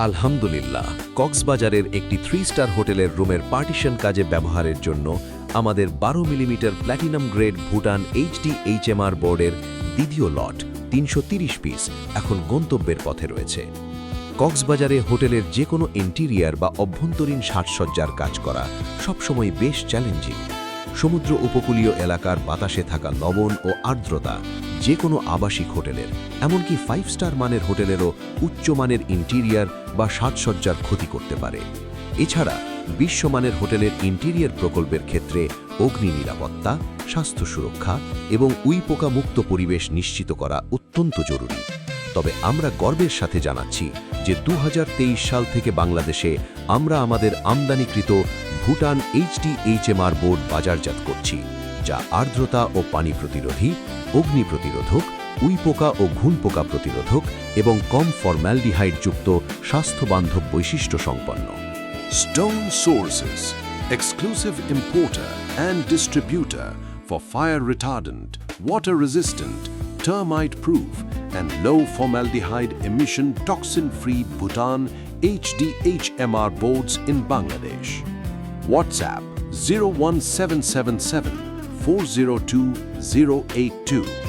আলহামদুলিল্লাহ, কক্সবাজারের একটি 3 স্টার হোটেলের রুমের পার্টিশন কাজে ব্যবহারের জন্য আমাদের 12 millimetre platinum grade Bhutan HD HMR বোর্ডের দ্বিতীয় লট ৩৩০ পিস এখন গন্তব্যের পথে রয়েছে। কক্সবাজারে হোটেলের যে কোনো ইন্টেরিয়ার বা অভ্যন্তরীণ সাজসজ্জার কাজ করা সবসময় বেশ চ্যালেঞ্জিং। সমুদ্র উপকূলীয় এলাকার বাতাসে থাকা লবণ ও আর্দ্রতা যে কোনো আবাসিক হোটেলের, এমনকি 5 স্টার মানের হোটেলেরও উচ্চমানের ইন্টেরিয়ার বা সাজসজ্জার ক্ষতি করতে পারে। এছাড়া বিশ্বমানের হোটেলের ইন্টেরিয়ার প্রকল্পের ক্ষেত্রে অগ্নি নিরাপত্তা, স্বাস্থ্য সুরক্ষা এবং উইপোকা মুক্ত পরিবেশ নিশ্চিত করা অত্যন্ত জরুরি। তবে আমরা গর্বের সাথে জানাচ্ছি যে 2023 সাল থেকে বাংলাদেশে আমরা আমাদের আমদানিকৃত ভুটান এইচডি এইচএমআর বোর্ড বাজারজাত করছি, যা আর্দ্রতা ও পানি প্রতিরোধী, অগ্নি প্রতিরোধক, উইপোকা ও ঘুনপোকা প্রতিরোধক এবং কম ফর্মালডিহাইডযুক্ত স্বাস্থ্যবান্ধব বৈশিষ্ট্য সম্পন্ন। Stone Sources, exclusive importer and distributor for fire retardant, water resistant, termite proof and low formaldehyde emission toxin free Bhutan HDHMR boards in Bangladesh. WhatsApp 01777 402 082